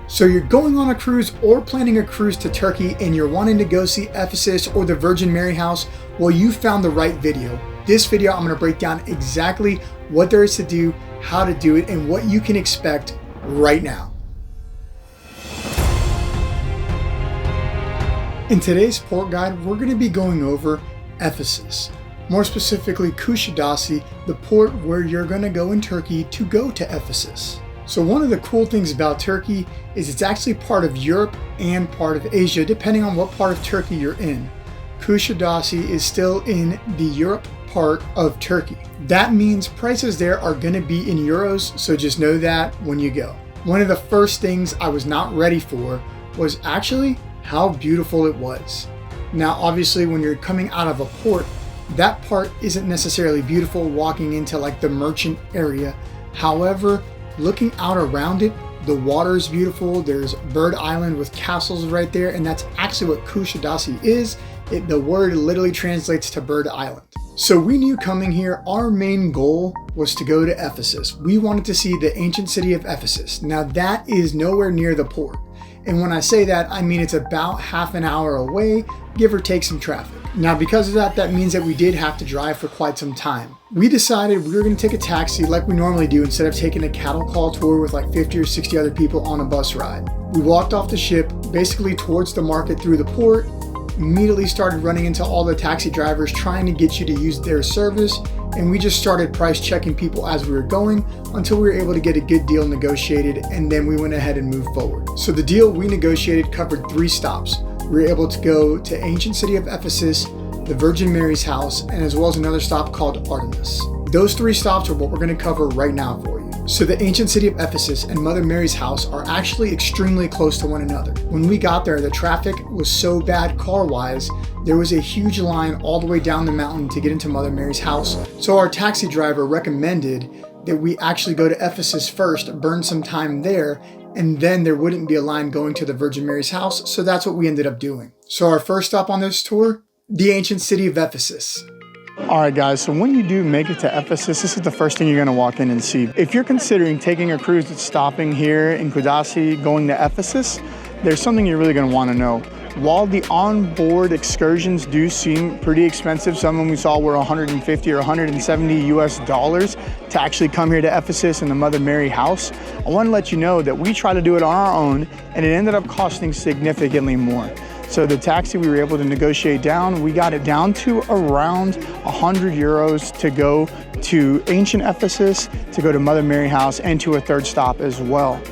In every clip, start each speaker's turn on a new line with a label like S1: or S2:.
S1: So you're going on a cruise or planning a cruise to Turkey and you're wanting to go see Ephesus or the Virgin Mary House? Well, you found the right video. This video, I'm going to break down exactly what there is to do, how to do it, and what you can expect right now. In today's port guide, we're going to be going over Ephesus. More specifically, Kushadasi, the port where you're going to go in Turkey to go to Ephesus. So one of the cool things about Turkey is it's actually part of Europe and part of Asia, depending on what part of Turkey you're in. Kushadasi is still in the Europe part of Turkey. That means prices there are going to be in euros, so just know that when you go. One of the first things I was not ready for was actually how beautiful it was. Now, obviously, when you're coming out of a port, that part isn't necessarily beautiful walking into like the merchant area. However, looking out around it, the water is beautiful. There's Bird Island with castles right there, and that's actually what Kushadasi is. The word literally translates to Bird Island. So we knew coming here, our main goal was to go to Ephesus. We wanted to see the ancient city of Ephesus. Now that is nowhere near the port. And when I say that, I mean it's about half an hour away, give or take some traffic. Now because of that, that means that we did have to drive for quite some time. We decided we were going to take a taxi like we normally do instead of taking a cattle call tour with like 50 or 60 other people on a bus ride. We walked off the ship, basically towards the market through the port, immediately started running into all the taxi drivers trying to get you to use their service, and we just started price checking people as we were going until we were able to get a good deal negotiated, and then we went ahead and moved forward. So the deal we negotiated covered 3 stops. We were able to go to ancient city of Ephesus, the Virgin Mary's house, and as well as another stop called Artemis. Those 3 stops are what we're going to cover right now for you. So the ancient city of Ephesus and Mother Mary's house are actually extremely close to one another. When we got there, the traffic was so bad car-wise, there was a huge line all the way down the mountain to get into Mother Mary's house. So our taxi driver recommended that we actually go to Ephesus first, burn some time there, and then there wouldn't be a line going to the Virgin Mary's house. So that's what we ended up doing. So our first stop on this tour, the ancient city of Ephesus. All right, guys, so when you do make it to Ephesus, this is the first thing you're going to walk in and see. If you're considering taking a cruise that's stopping here in Kushadasi, going to Ephesus, there's something you're really going to want to know. While the onboard excursions do seem pretty expensive, some of them we saw were 150 or 170 US dollars to actually come here to Ephesus and the Mother Mary house, I want to let you know that we tried to do it on our own and it ended up costing significantly more. So the taxi we were able to negotiate down, we got it down to around 100 euros to go to ancient Ephesus, to go to Mother Mary house, and to a third stop as well.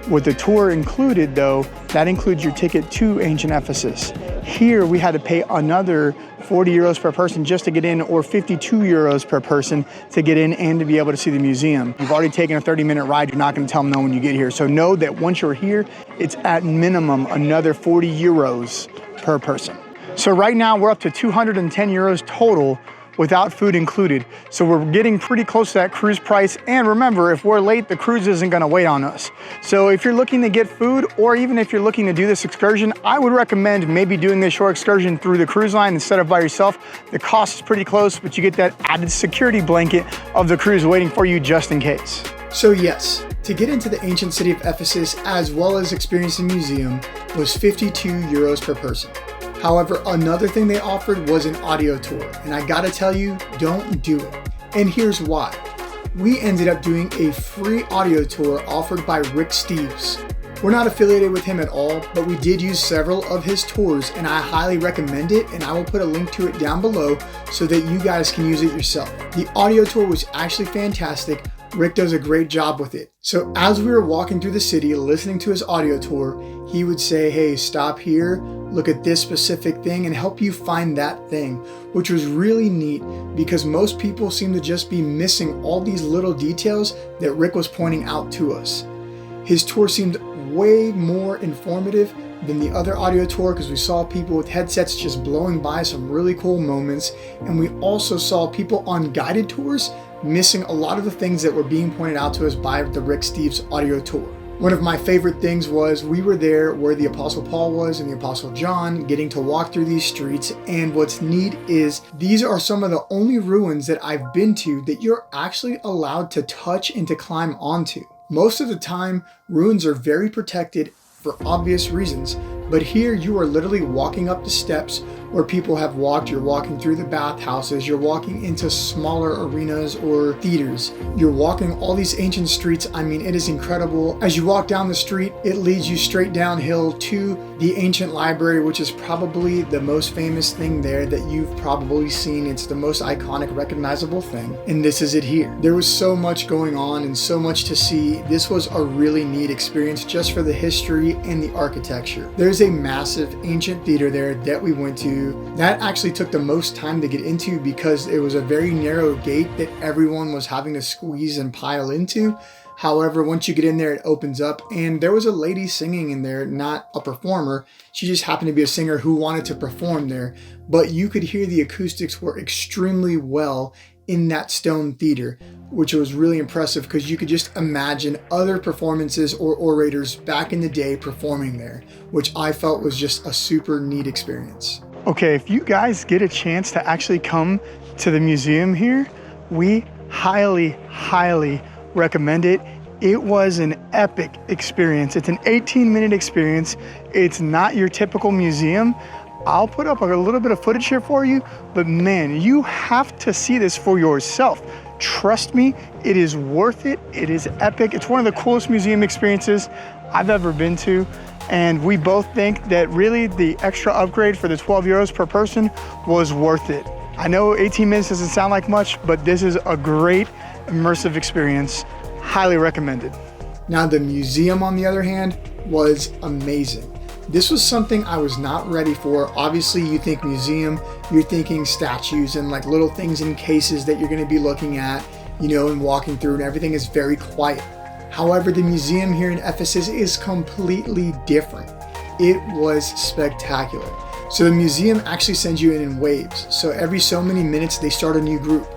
S1: With the tour included though, that includes your ticket to ancient Ephesus. Here we had to pay another 40 euros per person just to get in, or 52 euros per person to get in and to be able to see the museum. You've already taken a 30-minute ride, you're not going to tell them no when you get here. So know that once you're here, it's at minimum another 40 euros per person. So right now we're up to 210 euros total without food included. So we're getting pretty close to that cruise price. And remember, if we're late, the cruise isn't gonna wait on us. So if you're looking to get food, or even if you're looking to do this excursion, I would recommend maybe doing this short excursion through the cruise line instead of by yourself. The cost is pretty close, but you get that added security blanket of the cruise waiting for you just in case. So yes, to get into the ancient city of Ephesus as well as experience the museum was 52 euros per person. However, another thing they offered was an audio tour, and I gotta tell you, don't do it. And here's why. We ended up doing a free audio tour offered by Rick Steves. We're not affiliated with him at all, but we did use several of his tours, and I highly recommend it, and I will put a link to it down below so that you guys can use it yourself. The audio tour was actually fantastic. Rick does a great job with it. So as we were walking through the city listening to his audio tour, he would say, hey, stop here, look at this specific thing, and help you find that thing, which was really neat because most people seem to just be missing all these little details that Rick was pointing out to us. His tour seemed way more informative than the other audio tour because we saw people with headsets just blowing by some really cool moments, and we also saw people on guided tours missing a lot of the things that were being pointed out to us by the Rick Steves audio tour. One of my favorite things was we were there where the Apostle Paul was and the Apostle John, getting to walk through these streets. And what's neat is these are some of the only ruins that I've been to that you're actually allowed to touch and to climb onto. Most of the time, ruins are very protected for obvious reasons. But here you are literally walking up the steps where people have walked. You're walking through the bathhouses. You're walking into smaller arenas or theaters. You're walking all these ancient streets. I mean, it is incredible. As you walk down the street, it leads you straight downhill to the ancient library, which is probably the most famous thing there that you've probably seen. It's the most iconic, recognizable thing. And this is it here. There was so much going on and so much to see. This was a really neat experience just for the history and the architecture. There's a massive ancient theater there that we went to. That actually took the most time to get into because it was a very narrow gate that everyone was having to squeeze and pile into. However, once you get in there, it opens up, and there was a lady singing in there, not a performer. She just happened to be a singer who wanted to perform there, but you could hear the acoustics were extremely well in that stone theater, which was really impressive because you could just imagine other performances or orators back in the day performing there, which I felt was just a super neat experience. Okay, if you guys get a chance to actually come to the museum here, we highly recommend it. It was an epic experience. It's an 18-minute experience. It's not your typical museum. I'll put up a little bit of footage here for you, but man, you have to see this for yourself. Trust me, it is worth it. It is epic. It's one of the coolest museum experiences I've ever been to. And we both think that really the extra upgrade for the 12 euros per person was worth it. I know 18 minutes doesn't sound like much, but this is a great immersive experience. Highly recommended. Now the museum, on the other hand, was amazing. This was something I was not ready for. Obviously, you think museum, you're thinking statues and like little things in cases that you're going to be looking at, and walking through, and everything is very quiet. However, the museum here in Ephesus is completely different. It was spectacular. So the museum actually sends you in waves. So every so many minutes, they start a new group.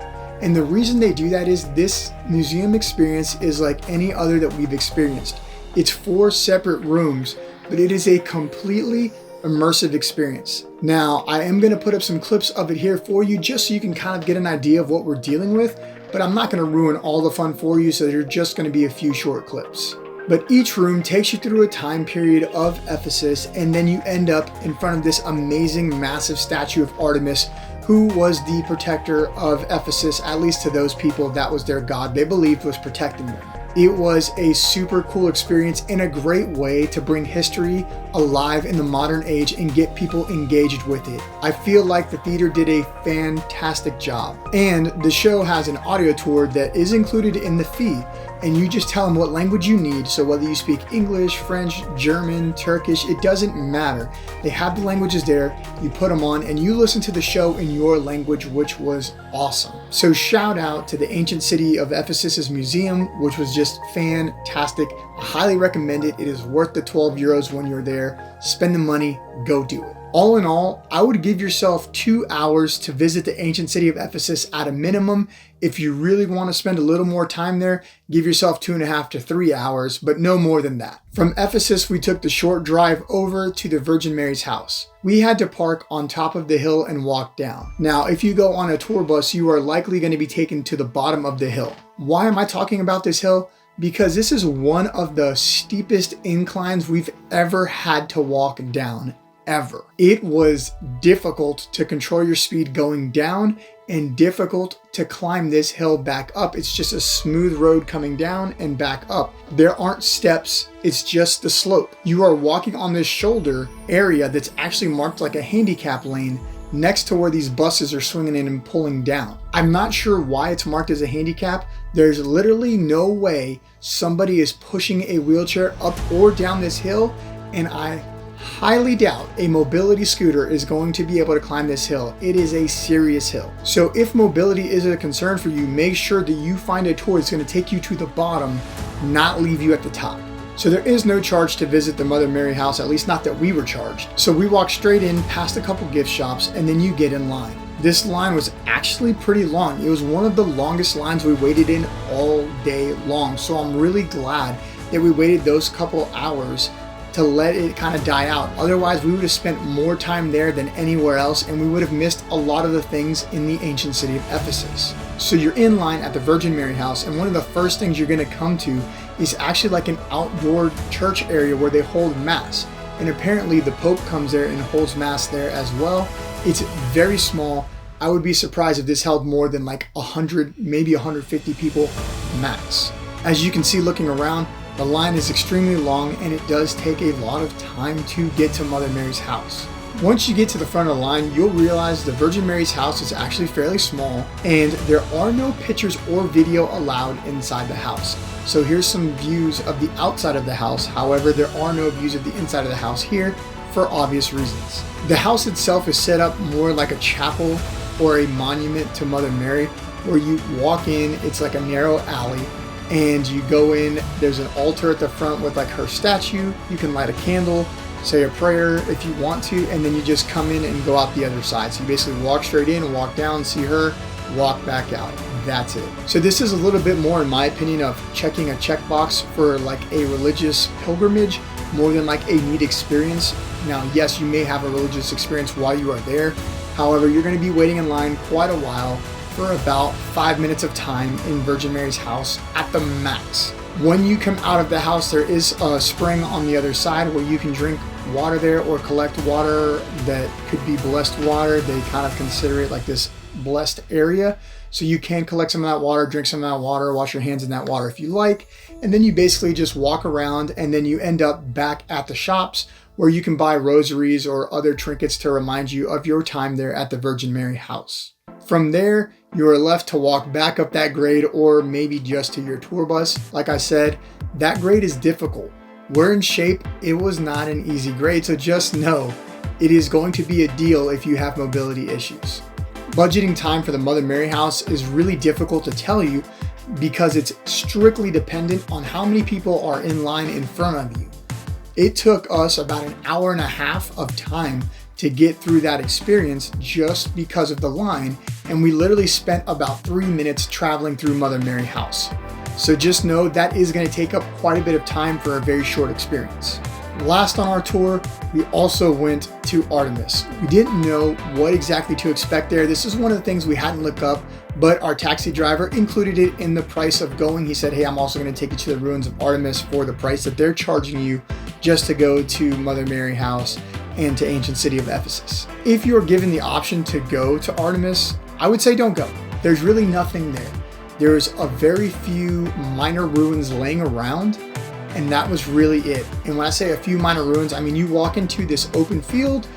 S1: And the reason they do that is this museum experience is like any other that we've experienced. It's 4 separate rooms, but it is a completely immersive experience. Now, I am going to put up some clips of it here for you just so you can kind of get an idea of what we're dealing with, but I'm not going to ruin all the fun for you, so there's just going to be a few short clips. But each room takes you through a time period of Ephesus, and then you end up in front of this amazing, massive statue of Artemis, who was the protector of Ephesus, at least to those people. That was their god they believed was protecting them. It was a super cool experience and a great way to bring history alive in the modern age and get people engaged with it. I feel like the theater did a fantastic job. And the show has an audio tour that is included in the fee, and you just tell them what language you need. So whether you speak English, French, German, Turkish, it doesn't matter. They have the languages there, you put them on, and you listen to the show in your language, which was awesome. So shout out to the ancient city of Ephesus's museum, which was just fantastic. I highly recommend it. It is worth the 12 euros when you're there. Spend the money, go do it. All in all, I would give yourself 2 hours to visit the ancient city of Ephesus at a minimum. If you really want to spend a little more time there, give yourself 2.5 to 3 hours, but no more than that. From Ephesus, we took the short drive over to the Virgin Mary's house. We had to park on top of the hill and walk down. Now, if you go on a tour bus, you are likely going to be taken to the bottom of the hill. Why am I talking about this hill? Because this is one of the steepest inclines we've ever had to walk down. Ever. It was difficult to control your speed going down and difficult to climb this hill back up. It's just a smooth road coming down and back up. There aren't steps, it's just the slope. You are walking on this shoulder area that's actually marked like a handicap lane next to where these buses are swinging in and pulling down. I'm not sure why it's marked as a handicap. There's literally no way somebody is pushing a wheelchair up or down this hill, and I highly doubt a mobility scooter is going to be able to climb this hill. It is a serious hill. So if mobility is a concern for you, make sure that you find a tour that's going to take you to the bottom, not leave you at the top. So there is no charge to visit the Mother Mary house, at least not that we were charged. So we walked straight in past a couple gift shops, and then you get in line. This line was actually pretty long. It was one of the longest lines we waited in all day long. So I'm really glad that we waited those couple hours to let it kind of die out. Otherwise, we would have spent more time there than anywhere else, and we would have missed a lot of the things in the ancient city of Ephesus. So you're in line at the Virgin Mary house, and one of the first things you're going to come to is actually like an outdoor church area where they hold mass. And apparently the Pope comes there and holds mass there as well. It's very small. I would be surprised if this held more than like 100, maybe 150 people max. As you can see looking around, the line is extremely long and it does take a lot of time to get to Mother Mary's house. Once you get to the front of the line, you'll realize the Virgin Mary's house is actually fairly small and there are no pictures or video allowed inside the house. So here's some views of the outside of the house. However, there are no views of the inside of the house here for obvious reasons. The house itself is set up more like a chapel or a monument to Mother Mary, where you walk in, it's like a narrow alley, and you go in, there's an altar at the front with like her statue. You can light a candle, say a prayer if you want to, and then you just come in and go out the other side. So you basically walk straight in, walk down, see her, walk back out. That's it. So this is a little bit more, in my opinion, of checking a checkbox for like a religious pilgrimage more than like a neat experience. Now, yes, you may have a religious experience while you are there. However, you're going to be waiting in line quite a while for about 5 minutes of time in Virgin Mary's house at the max. When you come out of the house, there is a spring on the other side where you can drink water there or collect water that could be blessed water. They kind of consider it like this blessed area. So you can collect some of that water, drink some of that water, wash your hands in that water if you like. And then you basically just walk around and then you end up back at the shops where you can buy rosaries or other trinkets to remind you of your time there at the Virgin Mary house. From there, you are left to walk back up that grade or maybe just to your tour bus. Like I said, that grade is difficult. We're in shape. It was not an easy grade, so just know it is going to be a deal if you have mobility issues. Budgeting time for the Mother Mary house is really difficult to tell you because it's strictly dependent on how many people are in line in front of you. It took us about an hour and a half of time to get through that experience just because of the line, and we literally spent about 3 minutes traveling through Mother Mary house. So just know that is going to take up quite a bit of time for a very short experience. Last on our tour, we also went to Artemis. We didn't know what exactly to expect there. This is one of the things we hadn't looked up, but our taxi driver included it in the price of going. He said, hey, I'm also going to take you to the ruins of Artemis for the price that they're charging you just to go to Mother Mary house and to ancient city of Ephesus. If you're given the option to go to Artemis, I would say don't go. There's really nothing there. There's a very few minor ruins laying around, and that was really it. And when I say a few minor ruins, I mean you walk into this open field,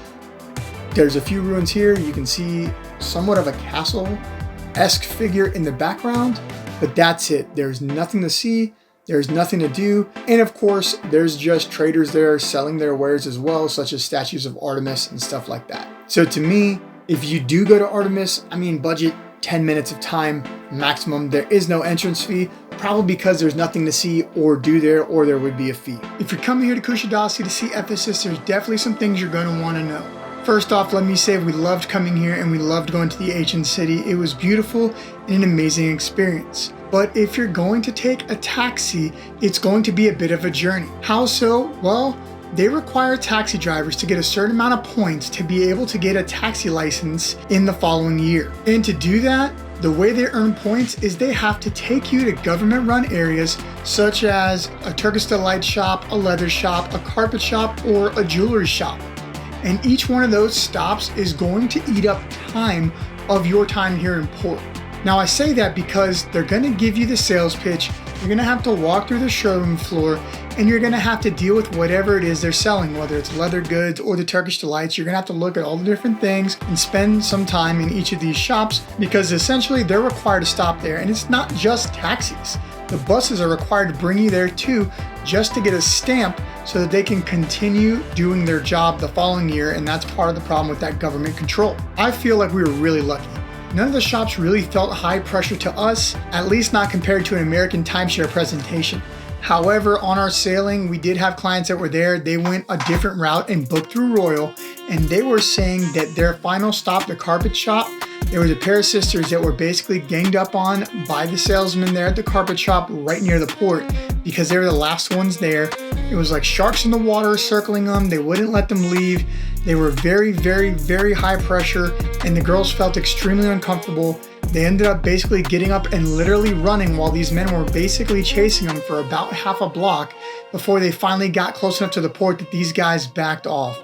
S1: there's a few ruins here, you can see somewhat of a castle-esque figure in the background, but that's it. There's nothing to see, there's nothing to do, and of course, there's just traders there selling their wares as well, such as statues of Artemis and stuff like that. So to me, if you do go to Artemis, I mean budget 10 minutes of time maximum. There is no entrance fee, probably because there's nothing to see or do there, or there would be a fee. If you're coming here to Kushadasi to see Ephesus, there's definitely some things you're going to want to know. First off, let me say we loved coming here and we loved going to the ancient city. It was beautiful and an amazing experience. But if you're going to take a taxi, it's going to be a bit of a journey. How so? Well, they require taxi drivers to get a certain amount of points to be able to get a taxi license in the following year. And to do that, the way they earn points is they have to take you to government-run areas such as a Turkish delight shop, a leather shop, a carpet shop, or a jewelry shop. And each one of those stops is going to eat up time of your time here in port. Now I say that because they're going to give you the sales pitch, you're going to have to walk through the showroom floor, and you're going to have to deal with whatever it is they're selling, whether it's leather goods or the Turkish delights. You're going to have to look at all the different things and spend some time in each of these shops because essentially they're required to stop there. And it's not just taxis. The buses are required to bring you there too, just to get a stamp so that they can continue doing their job the following year. And that's part of the problem with that government control. I feel like we were really lucky. None of the shops really felt high pressure to us, at least not compared to an American timeshare presentation. However, on our sailing, we did have clients that were there. They went a different route and booked through Royal, and they were saying that their final stop, the carpet shop, there was a pair of sisters that were basically ganged up on by the salesman there at the carpet shop right near the port because they were the last ones there. It was like sharks in the water circling them. They wouldn't let them leave. They were very, very, very high pressure, and the girls felt extremely uncomfortable. They ended up basically getting up and literally running while these men were basically chasing them for about half a block before they finally got close enough to the port that these guys backed off.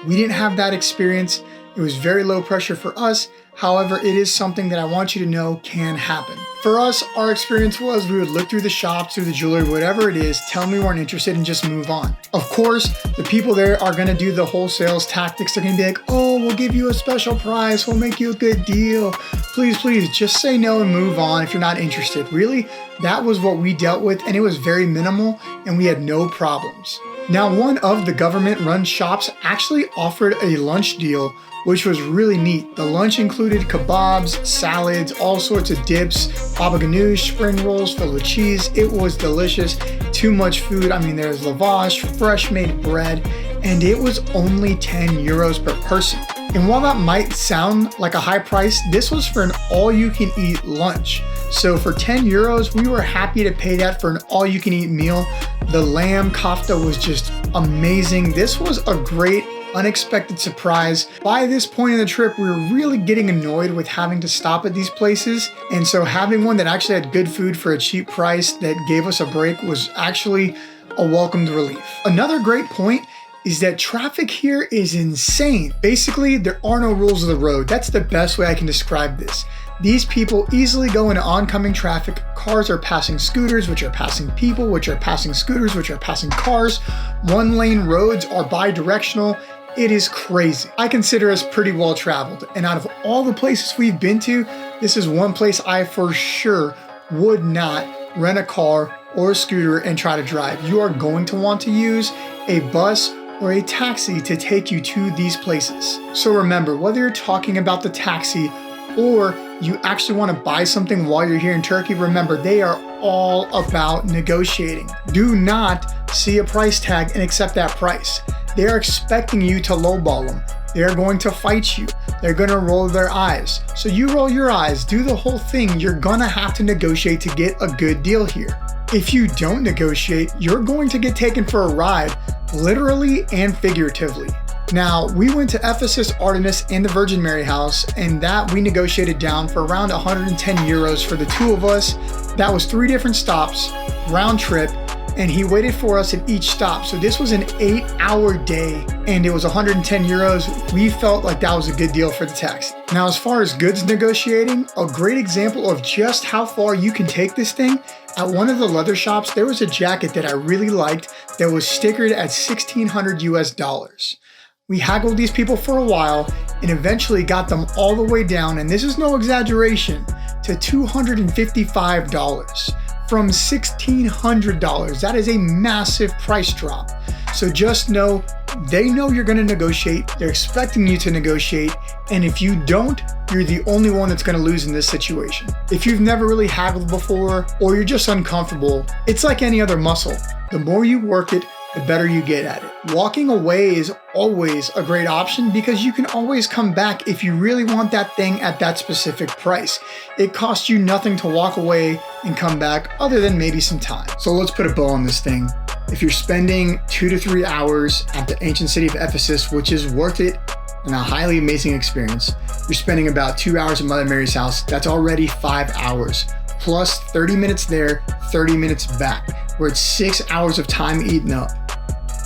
S1: We didn't have that experience. It was very low pressure for us. However, it is something that I want you to know can happen. For us, our experience was we would look through the shops, through the jewelry, whatever it is, tell them we weren't interested and just move on. Of course, the people there are gonna do the whole sales tactics. They're gonna be like, oh, we'll give you a special price. We'll make you a good deal. Please, please, just say no and move on if you're not interested. Really, that was what we dealt with, and it was very minimal and we had no problems. Now, one of the government-run shops actually offered a lunch deal, which was really neat. The lunch included kebabs, salads, all sorts of dips, baba ganoush, spring rolls filled with cheese. It was delicious. Too much food. I mean, there's lavash, fresh made bread, and it was only 10 euros per person. And while that might sound like a high price, this was for an all-you-can-eat lunch. So for 10 euros, we were happy to pay that for an all-you-can-eat meal. The lamb kofta was just amazing. This was a great unexpected surprise. By this point in the trip, we were really getting annoyed with having to stop at these places. And so having one that actually had good food for a cheap price that gave us a break was actually a welcomed relief. Another great point is that traffic here is insane. Basically, there are no rules of the road. That's the best way I can describe this. These people easily go into oncoming traffic. Cars are passing scooters, which are passing people, which are passing scooters, which are passing cars. One-lane roads are bi-directional. It is crazy. I consider us pretty well traveled, and out of all the places we've been to, this is one place I for sure would not rent a car or a scooter and try to drive. You are going to want to use a bus or a taxi to take you to these places. So remember, whether you're talking about the taxi or you actually want to buy something while you're here in Turkey, remember, they are all about negotiating. Do not see a price tag and accept that price. They are expecting you to lowball them. They are going to fight you. They're going to roll their eyes. So you roll your eyes, do the whole thing. You're going to have to negotiate to get a good deal here. If you don't negotiate, you're going to get taken for a ride, literally and figuratively. Now, we went to Ephesus, Artemis, and the Virgin Mary House, and that we negotiated down for around 110 euros for the two of us. That was 3 different stops, round trip, and he waited for us at each stop. So this was an 8-hour day, and it was 110 euros. We felt like that was a good deal for the taxi. Now, as far as goods negotiating, a great example of just how far you can take this thing, at one of the leather shops, there was a jacket that I really liked that was stickered at $1,600 US. We haggled these people for a while and eventually got them all the way down, and this is no exaggeration, to $255 from $1,600. That is a massive price drop. So just know, they know you're gonna negotiate, they're expecting you to negotiate, and if you don't, you're the only one that's gonna lose in this situation. If you've never really haggled before, or you're just uncomfortable, it's like any other muscle. The more you work it, the better you get at it. Walking away is always a great option because you can always come back if you really want that thing at that specific price. It costs you nothing to walk away and come back other than maybe some time. So let's put a bow on this thing. If you're spending 2 to 3 hours at the ancient city of Ephesus, which is worth it and a highly amazing experience, you're spending about 2 hours at Mother Mary's house. That's already 5 hours. Plus 30 minutes there, 30 minutes back. We're at 6 hours of time eaten up.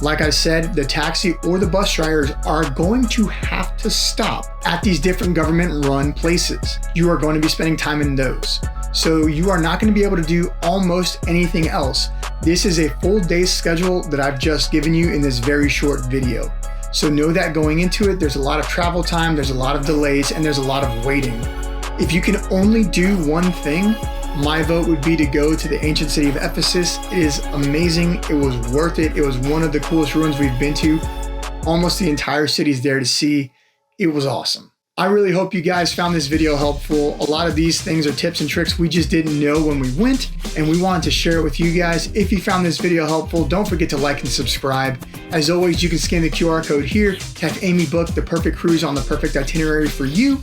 S1: Like I said, the taxi or the bus drivers are going to have to stop at these different government-run places. You are going to be spending time in those. So you are not going to be able to do almost anything else. This is a full day's schedule that I've just given you in this very short video. So know that going into it, there's a lot of travel time, there's a lot of delays, and there's a lot of waiting. If you can only do one thing, my vote would be to go to the ancient city of Ephesus. It is amazing. It was worth it. It was one of the coolest ruins we've been to. Almost the entire city's there to see. It was awesome. I really hope you guys found this video helpful. A lot of these things are tips and tricks we just didn't know when we went, and we wanted to share it with you guys. If you found this video helpful, don't forget to like and subscribe. As always, you can scan the QR code here to have Amy book the perfect cruise on the perfect itinerary for you.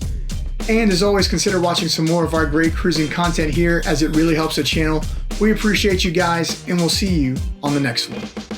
S1: And as always, consider watching some more of our great cruising content here, as it really helps the channel. We appreciate you guys, and we'll see you on the next one.